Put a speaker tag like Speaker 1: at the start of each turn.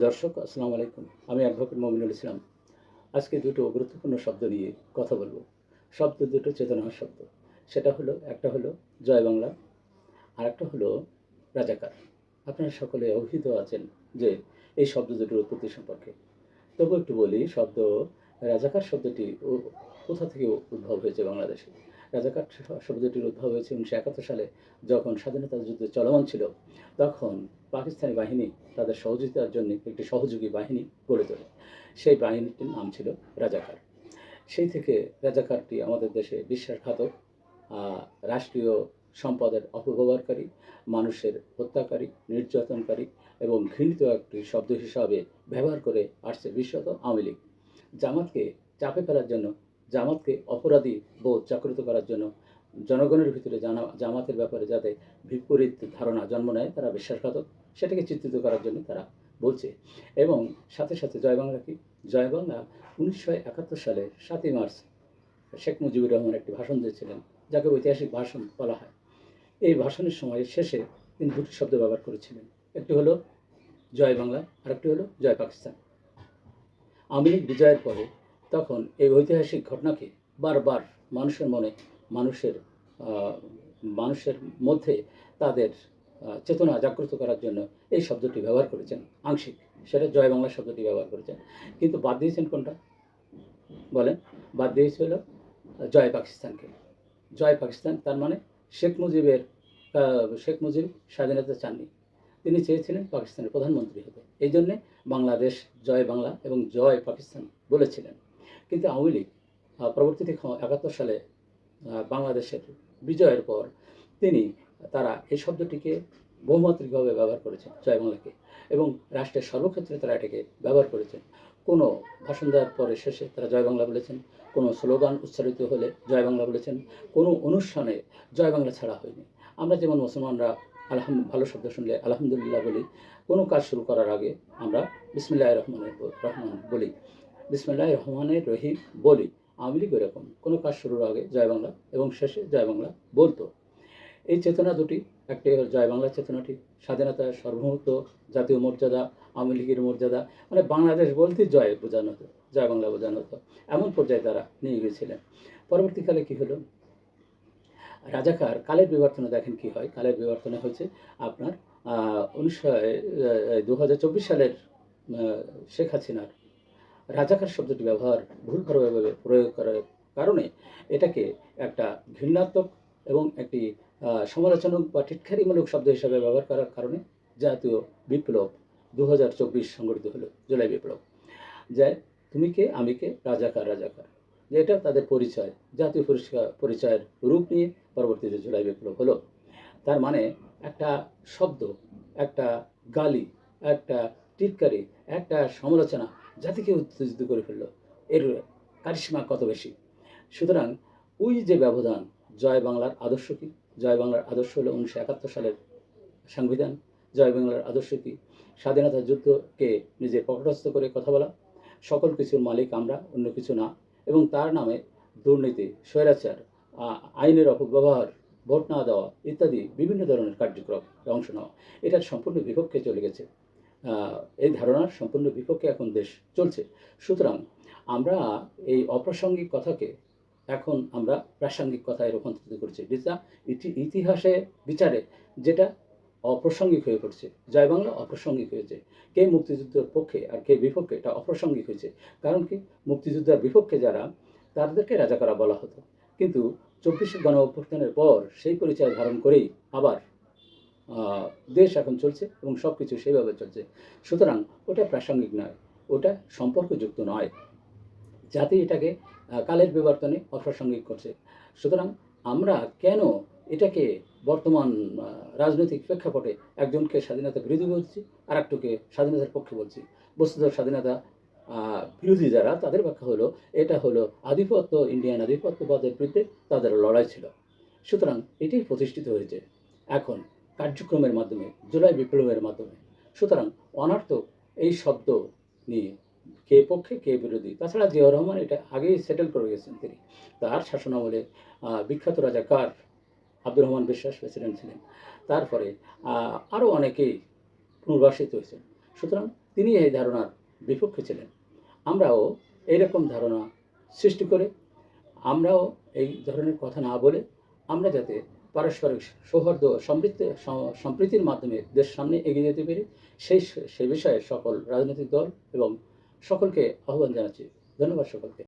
Speaker 1: দর্শক আসসালামু আলাইকুম। আমি অ্যাডভোকেট মমিনুল ইসলাম। আজকে দুটো গুরুত্বপূর্ণ শব্দ নিয়ে কথা বলব। শব্দ দুটো চেতনার শব্দ। সেটা হলো একটা হলো জয় বাংলা, আরেকটা হলো রাজাকার। আপনারা সকলে অবহিত আছেন যে এই শব্দ দুটোর উৎপত্তি সম্পর্কে। তবু একটু বলি রাজাকার শব্দটি কোথা থেকে উদ্ভব হয়েছে বাংলাদেশে। রাজাকার শব্দটির উদ্ভব হয়েছে 1971 সালে, যখন স্বাধীনতা যুদ্ধ চলমান ছিল। তখন পাকিস্তানি বাহিনী তাদের সহযোগিতার জন্য একটি সহযোগী বাহিনী গড়ে তোলে। সেই বাহিনীটির নাম ছিল রাজাকার। সেই থেকে রাজাকারটি আমাদের দেশে বিশ্বাসঘাতক, রাষ্ট্রীয় সম্পদের অপব্যবহারকারী, মানুষের হত্যাকারী, নির্যাতনকারী এবং ঘৃণিত একটি শব্দ হিসাবে ব্যবহার করে আসছে বিশেষত আওয়ামী লীগ। জামাতকে চাপে ফেলার জন্য, জামাতকে অপরাধী বোধ জাগ্রত করার জন্য, জনগণের ভিতরে জামাতের ব্যাপারে যাতে বিপরীত ধারণা জন্ম নেয়, তারা বিশ্বাসঘাতক, সেটাকে চিত্রিত করার জন্য তারা বলছে। এবং সাথে সাথে জয় বাংলা কি? জয় বাংলা 1971 সালে 7ই মার্চ শেখ মুজিবুর রহমান একটি ভাষণ দিয়েছিলেন, যাকে ঐতিহাসিক ভাষণ বলা হয়। এই ভাষণের সময় শেষে তিনি দুটি শব্দ ব্যবহার করেছিলেন। একটি হলো জয় বাংলা, আরেকটি হলো জয় পাকিস্তান। আওয়ামী লীগ বিজয়ের পরে তখন এই ঐতিহাসিক ঘটনাকে বারবার মানুষের মনে, মানুষের মানুষের মধ্যে তাদের চেতনা জাগ্রত করার জন্য এই শব্দটি ব্যবহার করেছেন আংশিক। সেটা জয় বাংলা শব্দটি ব্যবহার করেছেন, কিন্তু বাদ দিয়েছেন কোনটা বলেন? বাদ দিয়েছে হলো জয় পাকিস্তানকে। জয় পাকিস্তান তার মানে শেখ মুজিবের শেখ মুজিব স্বাধীনতা চাননি, তিনি চেয়েছিলেন পাকিস্তানের প্রধানমন্ত্রী হতে। এই জন্যে বাংলাদেশ জয় বাংলা এবং জয় পাকিস্তান বলেছিলেন। কিন্তু আওয়ামী লীগ পরবর্তীতে 71 সালে বাংলাদেশের বিজয়ের পর তারা এই শব্দটিকে বহুমাত্রিকভাবে ব্যবহার করেছেন, জয় বাংলাকে, এবং রাষ্ট্রের সর্বক্ষেত্রে তারা এটাকে ব্যবহার করেছেন। কোনো ভাষণ দেওয়ার পরে শেষে তারা জয় বাংলা বলেছেন, কোনো স্লোগান উচ্চারিত হলে জয় বাংলা বলেছেন, কোনো অনুষ্ঠানে জয় বাংলা ছাড়া হয়নি। আমরা যেমন মুসলমানরা ভালো শব্দ শুনলে আলহামদুলিল্লাহ বলি, কোনো কাজ শুরু করার আগে আমরা বিসমিল্লাহির রহমানির রহমান বলি, বিসমিল্লাহির রহমানির রহিম বলি। আওয়ামী লীগ এরকম কোনো কাজ শুরুর আগে জয় বাংলা এবং শেষে জয় বাংলা বলতো। এই চেতনা দুটি, একটি জয় বাংলা চেতনাটি স্বাধীনতার সার্বভৌমত্ব, জাতীয় মর্যাদা, আওয়ামী লীগের মর্যাদা, মানে বাংলাদেশ বলতে জয় বোঝানো হতো, জয় বাংলা বোঝানো হতো, এমন পর্যায়ে তারা নিয়ে গিয়েছিলেন। পরবর্তীকালে কি হলো? রাজাকার কালের বিবর্তনে দেখেন কি হয়। কালের বিবর্তনে হয়েছে আপনার 2024 সালের শেখ হাসিনার রাজাকার শব্দটি ব্যবহার ভুলভাবে প্রয়োগ করার কারণে এটাকে একটা ঘৃণাত্মক এবং একটি সমালোচনামূলক বা টিটকারিমূলক শব্দ হিসাবে ব্যবহার করার কারণে জাতীয় বিপ্লব 2024 সংগঠিত হলো, জুলাই বিপ্লব। যে তুমি কে আমি কে, রাজাকার রাজাকার, যে এটা তাদের পরিচয়, জাতীয় পরিচয়ের রূপ নিয়ে পরবর্তীতে জুলাই বিপ্লব হলো। তার মানে একটা শব্দ, একটা গালি, একটা টিটকারি, একটা সমালোচনা জাতিকে উত্তেজিত করে ফেললো। এর কারিশমা কত বেশি! সুতরাং ওই যে ব্যবধান, জয় বাংলার আদর্শ কি? জয় বাংলার আদর্শ হলো 1971 সালের সংবিধান। জয় বাংলার আদর্শ কি? স্বাধীনতা যুদ্ধকে নিজের পকেটস্থ করে কথা বলা, সকল কিছুর মালিক আমরা, অন্য কিছু না, এবং তার নামে দুর্নীতি, স্বৈরাচার, আইনের অপব্যবহার, ভোট না দেওয়া ইত্যাদি বিভিন্ন ধরনের কার্যক্রম অংশ নেওয়া, এটার সম্পূর্ণ বিপক্ষে চলে গেছে। এই ধারণার সম্পূর্ণ বিপক্ষে এখন দেশ চলছে। সুতরাং আমরা এই অপ্রাসঙ্গিক কথাকে এখন আমরা প্রাসঙ্গিক কথায় রূপান্তরিত করছি, যেটা ইতিহাসে বিচারে যেটা অপ্রাসঙ্গিক হয়ে পড়ছে। জয় বাংলা অপ্রাসঙ্গিক হয়েছে। কে মুক্তিযুদ্ধের পক্ষে আর কে বিপক্ষে এটা অপ্রাসঙ্গিক হয়েছে। কারণ কি? মুক্তিযুদ্ধের বিপক্ষে যারা, তাদেরকে রাজাকারা বলা হতো, কিন্তু 24 গণ অভ্যুত্থানের পর সেই পরিচয় ধারণ করেই আবার দেশ এখন চলছে এবং সব কিছু সেইভাবে চলছে। সুতরাং ওটা প্রাসঙ্গিক নয়, ওটা সম্পর্কযুক্ত নয়। জাতি এটাকে কালের বিবর্তনে অপ্রাসঙ্গিক করছে। সুতরাং আমরা কেন এটাকে বর্তমান রাজনৈতিক প্রেক্ষাপটে একজনকে স্বাধীনতা বিরোধী বলছি, আর একটুকে স্বাধীনতার পক্ষে বলছি? বস্তুত স্বাধীনতা বিরোধী যারা, তাদের ব্যাখ্যা হলো এটা হলো আধিপত্য, ইন্ডিয়ান আধিপত্যবাদের বিরুদ্ধে তাদের লড়াই ছিল। সুতরাং এটাই প্রতিষ্ঠিত হয়েছে এখন কার্যক্রমের মাধ্যমে, জুলাই বিপ্লবের মাধ্যমে। সুতরাং অনর্থক এই শব্দ নিয়ে কে পক্ষে কে বিরোধী। তাছাড়া জিয়াউর রহমান এটা আগেই সেটেল করে গেছেন। তিনি তার শাসনামলে বিখ্যাত রাজাকার আব্দুর রহমান বিশ্বাস প্রেসিডেন্ট ছিলেন। তারপরে আরও অনেকেই পুনর্বাসিত হয়েছেন। সুতরাং তিনি এই ধারণার বিপক্ষে ছিলেন। আমরাও এইরকম ধারণা সৃষ্টি করে আমরাও এই ধরনের কথা না বলে আমরা যাতে পারস্পরিক সৌহার্দ্য সম্প্রীতির মাধ্যমে দেশ সামনে এগিয়ে যেতে পারি, সেই বিষয়ে সকল রাজনৈতিক দল এবং সকলকে আহ্বান জানাচ্ছি। ধন্যবাদ সকলকে।